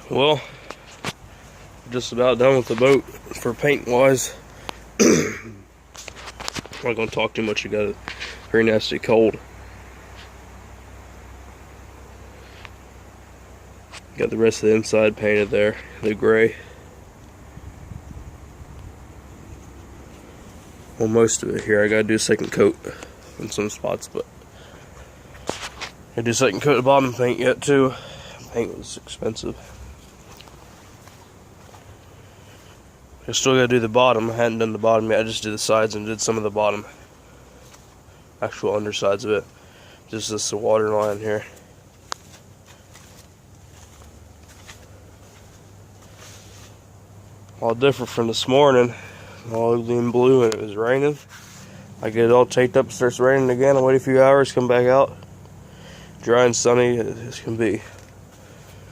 Well, just about done with the boat for paint wise. I'm not gonna talk too much. You got it very nasty cold. Got the rest of the inside painted there, the gray. Well, most of it here. I gotta do a second coat in some spots, but I do a second coat of bottom paint yet too. Paint was expensive. I still gotta do the bottom. I hadn't done the bottom yet. I just did the sides and did some of the bottom, actual undersides of it. Just this the water line here. All different from this morning. All ugly and blue, and it was raining. I get it all taped up, starts raining again. I wait a few hours, come back out, dry and sunny as can be.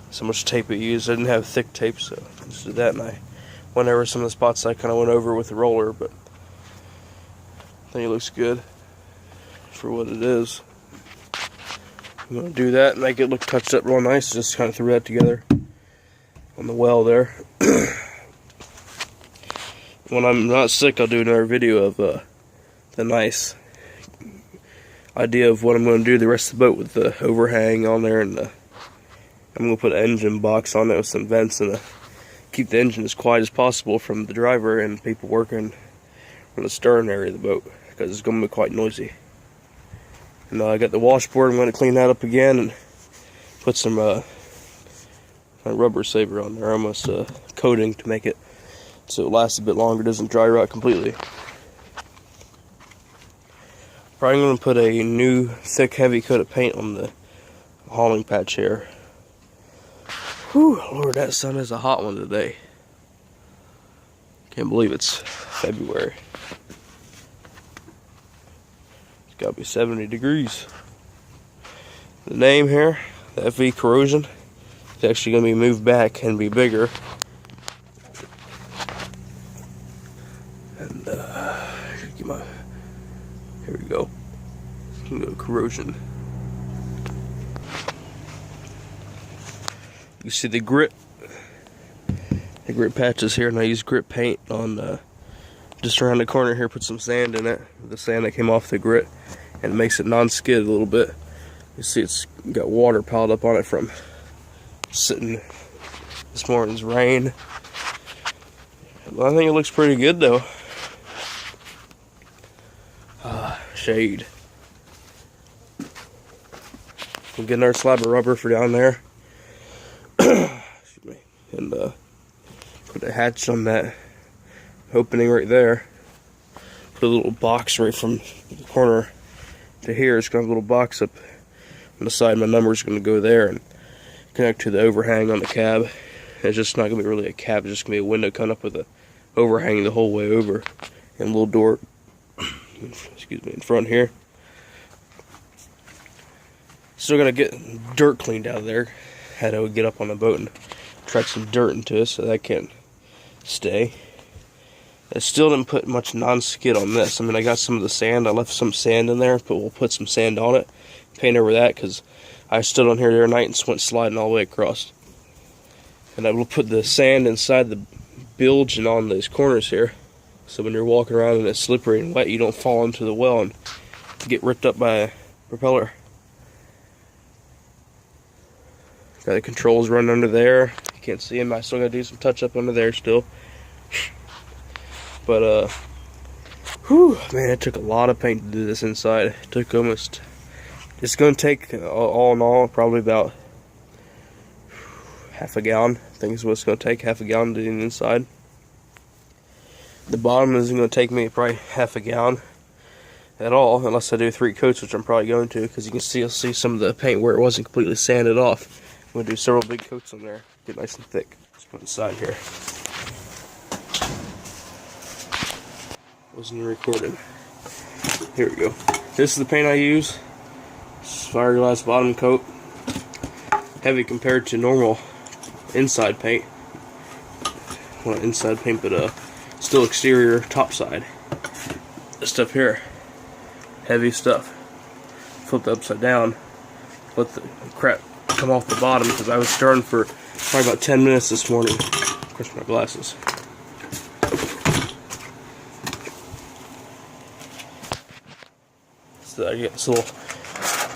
So much tape I used. I didn't have thick tape, so I just did that, and I went over some of the spots I kind of went over with the roller, but I think it looks good for what it is. I'm going to do that and make it look touched up real nice. Just kind of threw that together on the well there. When I'm not sick, I'll do another video of the nice idea of what I'm going to do the rest of the boat with the overhang on there, and I'm going to put an engine box on it with some vents and keep the engine as quiet as possible from the driver and people working on the stern area of the boat, because it's going to be quite noisy. And I got the washboard. I'm going to clean that up again and put some rubber saver on there, almost coating to make it so it lasts a bit longer, doesn't dry rot completely. Probably going to put a new thick heavy coat of paint on the hauling patch here. Whew, Lord, that sun is a hot one today. Can't believe it's February. It's got to be 70 degrees. The name here, the FV Corrosion, is actually going to be moved back and be bigger. And here we go. Corrosion. You see the grit patches here, and I used grit paint on just around the corner here. Put some sand in it, the sand that came off the grit, and it makes it non-skid a little bit. You see it's got water piled up on it from sitting this morning's rain. Well, I think it looks pretty good though. Shade. We'll get another slab of rubber for down there. Excuse me. And put a hatch on that opening right there. Put a little box right from the corner to here. It's got a little box up on the side. My number's going to go there and connect to the overhang on the cab. It's just not going to be really a cab. It's just going to be a window coming up with a overhang the whole way over, and a little door, excuse me, in front here. Still gonna get dirt cleaned out of there. Had to get up on the boat and track some dirt into it so that can stay. I still didn't put much non-skid on this. I mean, I got some of the sand. I left some sand in there, but we'll put some sand on it, paint over that, because I stood on here the other night and went sliding all the way across. And I will put the sand inside the bilge and on these corners here, so when you're walking around and it's slippery and wet, you don't fall into the well and get ripped up by a propeller. Got the controls running under there. You can't see them. I still gotta do some touch up under there still. But whew, man, it took a lot of paint to do this inside. It took almost, it's gonna take all in all probably about half a gallon. I think is what it's gonna take, half a gallon to do the inside. The bottom isn't gonna take me probably half a gallon at all, unless I do 3 coats, which I'm probably going to, because you can see, you'll see some of the paint where it wasn't completely sanded off. I'm going to do several big coats on there, get nice and thick. Let's put it inside here. Wasn't recorded. Here we go. This is the paint I use. Fiberglass bottom coat. Heavy compared to normal inside paint. Well, not inside paint, but still exterior top side. This stuff here, heavy stuff. Flipped upside down. Let the crap come off the bottom because I was starting for probably about 10 minutes this morning. Of course, my glasses. So I get this little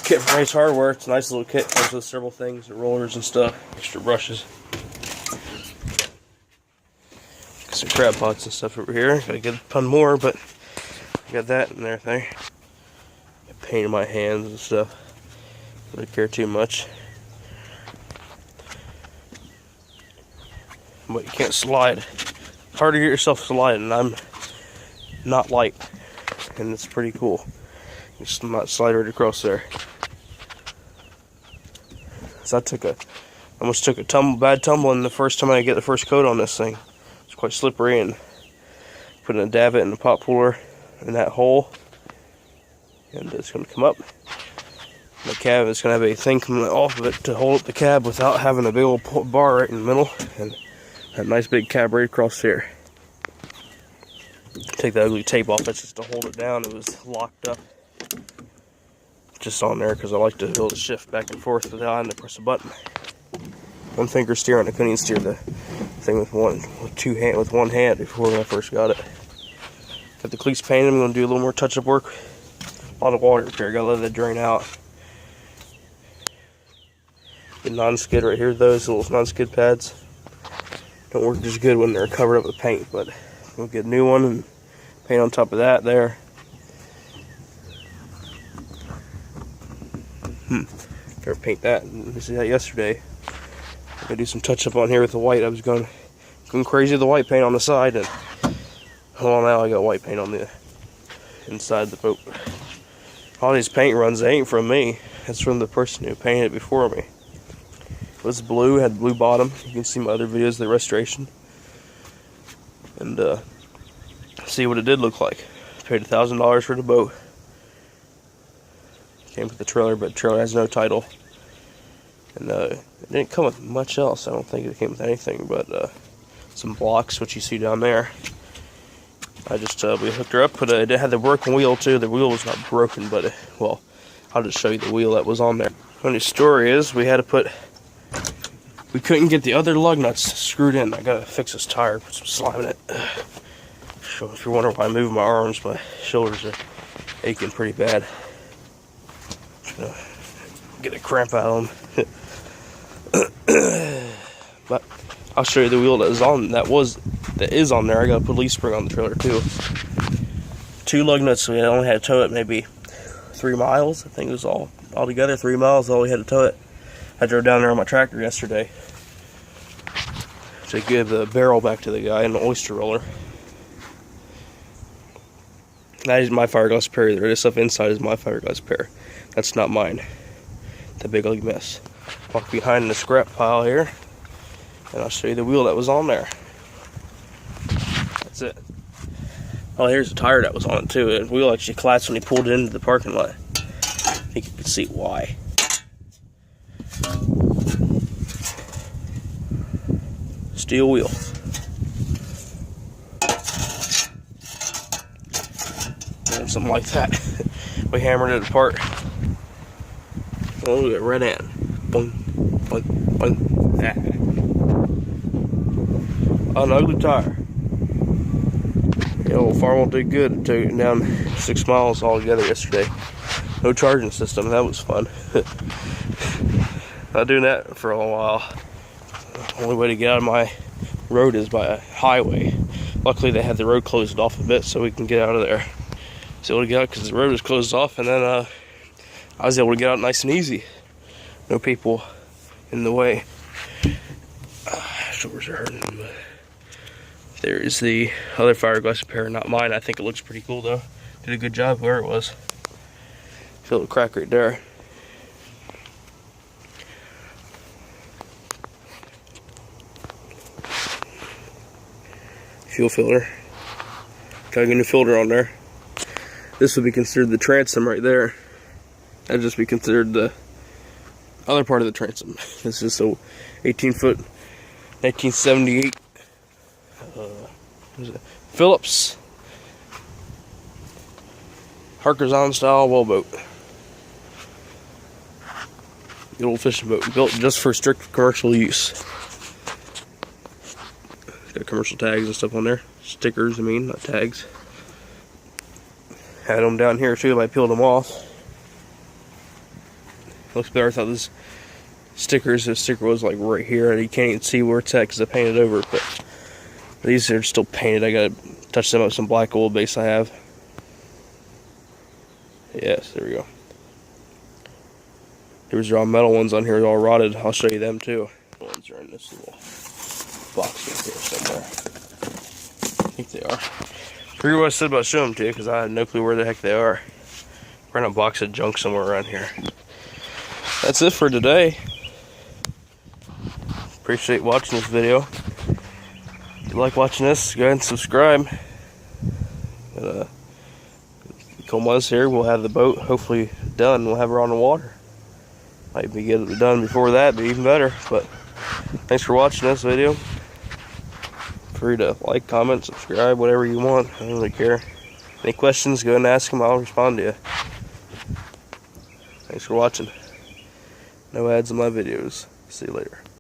kit from Ace Hardware. It's a nice little kit. Comes with several things, the rollers and stuff, extra brushes. Got some crab pots and stuff over here. Gotta get a ton more, but I got that and everything. Got paint in my hands and stuff. Don't really care too much. But you can't slide. It's hard to get yourself sliding, and I'm not light. And it's pretty cool. You just not slide right across there. So I almost took a bad tumbling the first time I get the first coat on this thing. It's quite slippery, and putting a davit in the pot puller in that hole, and it's going to come up. The cab is going to have a thing coming off of it to hold up the cab without having a big old bar right in the middle, and a nice big cab right across here. Take the ugly tape off. That's just to hold it down. It was locked up just on there because I like to be able to shift back and forth without having to press a button. One finger steering. I couldn't even steer the thing with one hand before when I first got it. Got the cleats painted. I'm going to do a little more touch-up work. A lot of water up here. Got to let that drain out. The non-skid right here. Those little non-skid pads don't work as good when they're covered up with paint, but we'll get a new one and paint on top of that there. Gotta paint that. I see that yesterday. I'm gonna do some touch up on here with the white. I was going crazy with the white paint on the side, and well, now I got white paint on the inside the boat. All these paint runs, they ain't from me. It's from the person who painted it before me. It was blue, had blue bottom. You can see my other videos of the restoration and see what it did look like. Paid $1,000 for the boat. Came with the trailer, but the trailer has no title. And it didn't come with much else. I don't think it came with anything but some blocks, which you see down there. I just we hooked her up, but it had the broken wheel too. The wheel was not broken, but well, I'll just show you the wheel that was on there. Funny story is, we couldn't get the other lug nuts screwed in. I gotta fix this tire, put some slime in it. So if you're wondering why I move my arms, my shoulders are aching pretty bad. Get a cramp out of them. But I'll show you the wheel that is on there. I gotta put a leaf spring on the trailer too. 2 lug nuts, so we only had to tow it maybe 3 miles. I think it was all together 3 miles. All we had to tow it. I drove down there on my tractor yesterday to give the barrel back to the guy and the oyster roller. That is my fiberglass repair. This stuff inside is my fiberglass repair. That's not mine. The big ugly mess. Walk behind the scrap pile here, and I'll show you the wheel that was on there. That's it. Oh, here's the tire that was on it too. The wheel actually collapsed when he pulled it into the parking lot. I think you can see why. Steel wheel. And something like that. We hammered it apart. Oh, look at red end. Boing, boing, boing. An ugly tire. The old farm did good. It took it down 6 miles altogether yesterday. No charging system. That was fun. Not doing that for a while. The only way to get out of my road is by a highway. Luckily, they had the road closed off a bit so we can get out of there. So able to get out because the road was closed off, and then I was able to get out nice and easy. No people in the way. Shoulders are hurting. But there is the other fiberglass repair, not mine. I think it looks pretty cool though. Did a good job where it was. Feel the crack right there. Fuel filter. Gotta get a new filter on there. This would be considered the transom right there. That'd just be considered the other part of the transom. This is a 18-foot 1978 Phillips Harker's on style wellboat. Good old fishing boat, built just for strict commercial use. Got commercial tags and stuff on there. Stickers, I mean, not tags. Had them down here too, I peeled them off. Looks better. I thought this sticker was like right here, and you can't even see where it's at because I painted over it. But these are still painted. I gotta touch them up with some black oil base I have. Yes, there we go. There's all metal ones on here, all rotted. I'll show you them too. The ones are in this little box right here somewhere. I think they are. Forget what I said about showing them to you because I had no clue where the heck they are. We're in a box of junk somewhere around here. That's it for today. Appreciate watching this video. If you like watching this, go ahead and subscribe. But, cold months here, we'll have the boat hopefully done. We'll have her on the water. Might be get it done before that, be even better. But thanks for watching this video. Free to like, comment, subscribe, whatever you want. I don't really care. Any questions, go ahead and ask them. I'll respond to you. Thanks for watching. No ads in my videos. See you later.